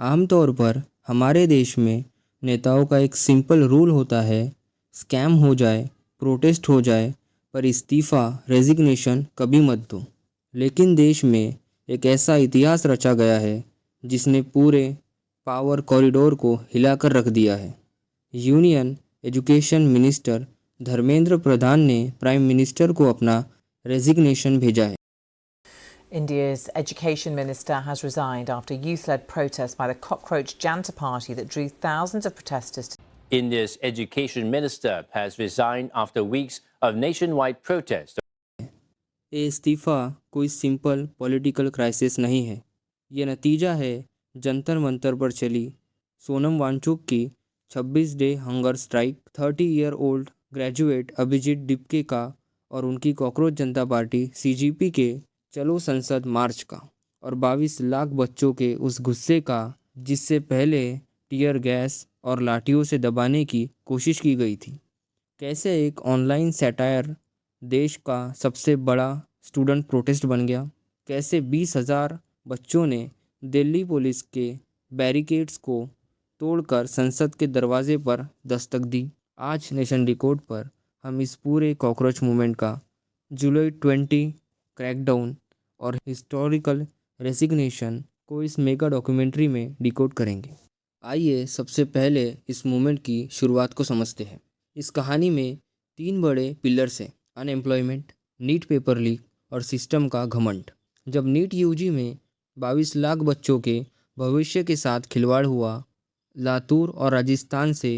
आमतौर पर हमारे देश में नेताओं का एक सिंपल रूल होता है, स्कैम हो जाए, प्रोटेस्ट हो जाए, पर इस्तीफ़ा रेजिग्नेशन कभी मत दो। लेकिन देश में एक ऐसा इतिहास रचा गया है जिसने पूरे पावर कॉरिडोर को हिलाकर रख दिया है। Union education minister Dharmendra Pradhan ने प्राइम मिनिस्टर को अपना रेजिग्नेशन भेजा है। India's education minister has resigned after youth-led protests by the cockroach Janta party that drew thousands of protesters to India's education minister has resigned after weeks of nationwide protests. ये इस्तीफ़ा कोई simple political crisis नहीं है। ये नतीजा है जंतर मंतर पर चली सोनम वांगचुक की 26 day hunger strike, 30 year old graduate Abhijeet Dipke का और उनकी कॉकरोच जनता पार्टी सीजीपी के चलो संसद मार्च का, और 22 लाख बच्चों के उस गुस्से का जिससे पहले टीयर गैस और लाठियों से दबाने की कोशिश की गई थी। कैसे एक ऑनलाइन सैटायर देश का सबसे बड़ा स्टूडेंट प्रोटेस्ट बन गया, कैसे 20,000 बच्चों ने दिल्ली पुलिस के बैरिकेड्स को तोड़कर संसद के दरवाजे पर दस्तक दी। आज नेशन डिकोड पर हम इस पूरे कॉकरोच मूवमेंट का जुलाई 20 क्रैकडाउन और हिस्टोरिकल रेसिग्नेशन को इस मेगा डॉक्यूमेंट्री में डिकोड करेंगे। आइए सबसे पहले इस मूवमेंट की शुरुआत को समझते हैं। इस कहानी में 3 बड़े पिलर्स हैं, अनएम्प्लॉयमेंट, नीट पेपर लीक और सिस्टम का घमंड। जब नीट यूजी में 22 लाख बच्चों के भविष्य के साथ खिलवाड़ हुआ, लातूर और राजस्थान से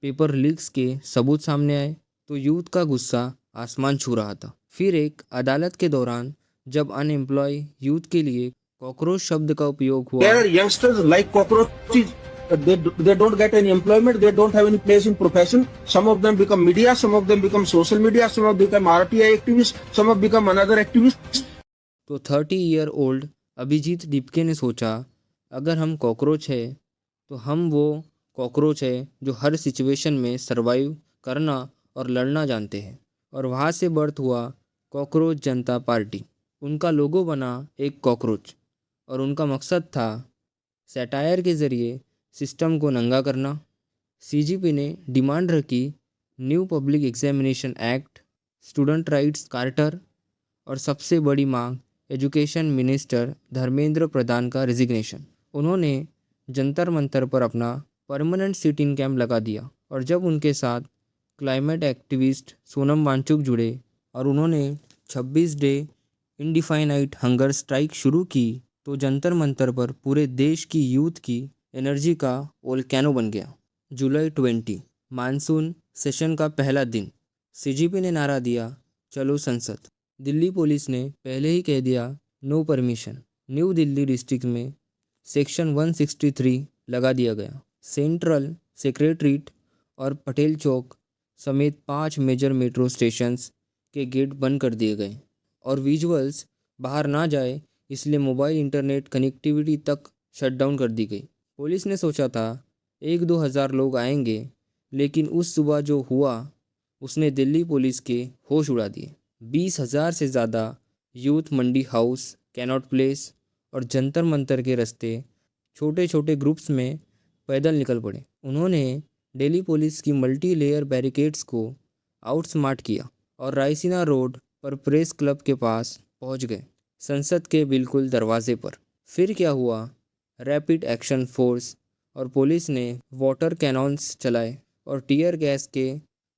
पेपर लीक्स के सबूत सामने आए, तो यूथ का गुस्सा आसमान छू रहा था। फिर एक अदालत के दौरान जब अनएम्प्लॉय यूथ के लिए कॉकरोच शब्द का उपयोग हुआ। There are youngsters like cockroaches. They don't get any employment. They don't have any place in profession. Some of them become media. Some of them become social media. Some of them become RTI activists. Some have become another activist. तो 30 year old Abhijit डिपके ने सोचा, अगर हम cockroach है तो हम वो cockroach है जो हर सिचुएशन में सरवाइव करना और लड़ना जानते हैं। और वहाँ से बर्थ हुआ कॉकरोच जनता पार्टी। उनका लोगो बना एक कॉकरोच और उनका मकसद था सैटायर के ज़रिए सिस्टम को नंगा करना। सीजीपी ने डिमांड रखी new public examination act, student rights charter और सबसे बड़ी मांग एजुकेशन मिनिस्टर धर्मेंद्र प्रधान का रेजिग्नेशन। उन्होंने जंतर मंतर पर अपना परमानेंट सिटिंग कैंप लगा दिया और जब उनके साथ क्लाइमेट एक्टिविस्ट सोनम वांगचुक जुड़े और उन्होंने 26 डे इंडिफाइनाइट हंगर स्ट्राइक शुरू की, तो जंतर मंतर पर पूरे देश की यूथ की एनर्जी का वोल्केनो बन गया। जुलाई 20 मानसून सेशन का पहला दिन, सीजीपी ने नारा दिया, चलो संसद। दिल्ली पुलिस ने पहले ही कह दिया, no permission. New Delhi district में सेक्शन 163 लगा दिया गया। सेंट्रल सेक्रेटरीट और पटेल चौक समेत 5 मेजर मेट्रो स्टेशंस के गेट बंद कर दिए गए और विजुअल्स बाहर ना जाए इसलिए मोबाइल इंटरनेट कनेक्टिविटी तक शटडाउन कर दी गई। पुलिस ने सोचा था 1-2 हज़ार लोग आएंगे, लेकिन उस सुबह जो हुआ उसने दिल्ली पुलिस के होश उड़ा दिए। 20,000 से ज़्यादा यूथ मंडी हाउस, कैनॉट प्लेस और जंतर मंतर के रास्ते छोटे छोटे ग्रुप्स में पैदल निकल पड़े। उन्होंने दिल्ली पुलिस की मल्टी लेयर बैरिकेड्स को आउटस्मार्ट किया और रायसीना रोड पर प्रेस क्लब के पास पहुंच गए, संसद के बिल्कुल दरवाजे पर। फिर क्या हुआ, रैपिड एक्शन फोर्स और पुलिस ने वाटर कैनॉन्स चलाए और टीयर गैस के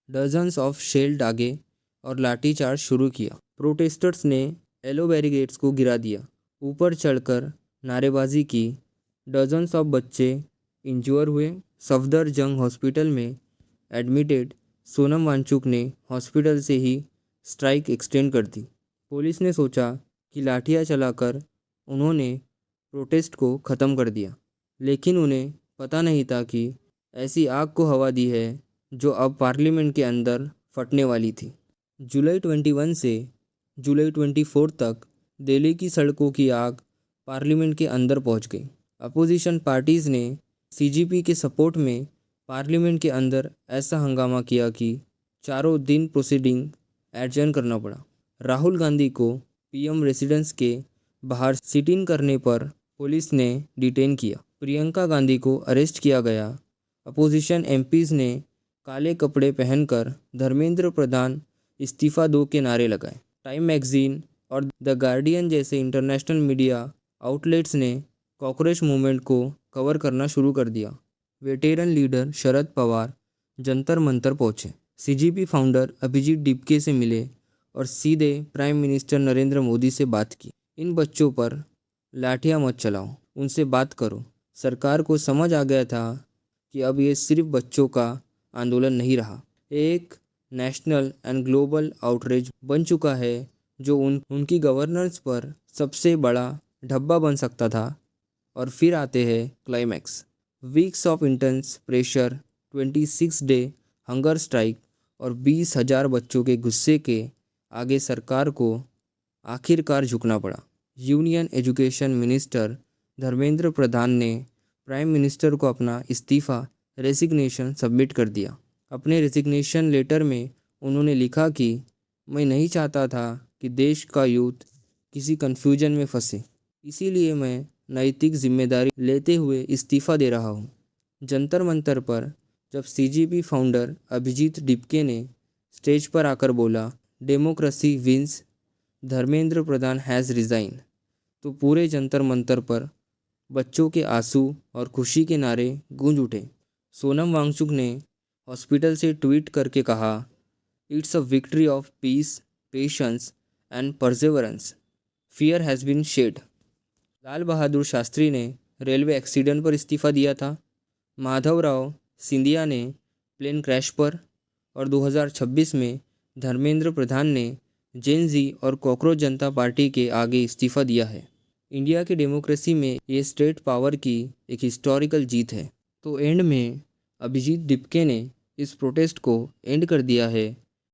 डजन्स ऑफ शेल दागे और लाठीचार्ज शुरू किया। प्रोटेस्टर्स ने येलो बैरिकेड्स को गिरा दिया, ऊपर चढ़कर नारेबाजी की। डजन्स ऑफ बच्चे इंज्योर हुए। सफदरजंग हॉस्पिटल में एडमिटेड सोनम वांगचुक ने हॉस्पिटल से ही स्ट्राइक एक्सटेंड कर दी। पुलिस ने सोचा कि लाठियाँ चलाकर उन्होंने प्रोटेस्ट को ख़त्म कर दिया, लेकिन उन्हें पता नहीं था कि ऐसी आग को हवा दी है जो अब पार्लियामेंट के अंदर फटने वाली थी। जुलाई 21 से जुलाई 24 तक दिल्ली की सड़कों की आग पार्लियामेंट के अंदर पहुंच गई। अपोजिशन पार्टीज़ ने सीजीपी के सपोर्ट में पार्लियामेंट के अंदर ऐसा हंगामा किया कि चारों दिन प्रोसीडिंग एडजर्न करना पड़ा। राहुल गांधी को पीएम रेसिडेंस के बाहर सिट इन करने पर पुलिस ने डिटेन किया। प्रियंका गांधी को अरेस्ट किया गया। अपोजिशन एमपीज ने काले कपड़े पहनकर धर्मेंद्र प्रधान इस्तीफा दो के नारे लगाए। टाइम मैगजीन और द गार्डियन जैसे इंटरनेशनल मीडिया आउटलेट्स ने कॉकरोच मूवमेंट को कवर करना शुरू कर दिया। वेटेरन लीडर शरद पवार जंतर मंतर पहुंचे। सीजीपी फाउंडर अभिजीत डिपके से मिले और सीधे प्राइम मिनिस्टर नरेंद्र मोदी से बात की। इन बच्चों पर लाठियां मत चलाओ, उनसे बात करो। सरकार को समझ आ गया था कि अब ये सिर्फ बच्चों का आंदोलन नहीं रहा, एक नेशनल एंड ग्लोबल आउटरीच बन चुका है जो उनकी गवर्नेंस पर सबसे बड़ा ढब्बा बन सकता था। और फिर आते हैं climax. Weeks of intense pressure, 26 day hunger strike और 20,000 बच्चों के गुस्से के आगे सरकार को आखिरकार झुकना पड़ा। Union education minister Dharmendra Pradhan ने प्राइम मिनिस्टर को अपना इस्तीफ़ा रेजिग्नेशन सबमिट कर दिया। अपने रेजिग्नेशन लेटर में उन्होंने लिखा कि मैं नहीं चाहता था कि देश का यूथ किसी कन्फ्यूजन में फंसे, इसीलिए मैं नैतिक जिम्मेदारी लेते हुए इस्तीफ़ा दे रहा हूँ। जंतर मंतर पर जब सीजीपी फाउंडर अभिजीत डिपके ने स्टेज पर आकर बोला democracy wins, Dharmendra Pradhan has resign, तो पूरे जंतर मंतर पर बच्चों के आंसू और खुशी के नारे गूंज उठे। सोनम वांगचुक ने हॉस्पिटल से ट्वीट करके कहा, it's a victory of peace, patience and perseverance, fear has been shed. Lal Bahadur Shastri ने रेलवे एक्सीडेंट पर इस्तीफ़ा दिया था। माधवराव सिंधिया ने प्लेन क्रैश पर, और 2026 में धर्मेंद्र प्रधान ने जेन जी और कॉकरोच जनता पार्टी के आगे इस्तीफ़ा दिया है। इंडिया की डेमोक्रेसी में ये स्टेट पावर की एक हिस्टोरिकल जीत है। तो एंड में अभिजीत डिपके ने इस प्रोटेस्ट को एंड कर दिया है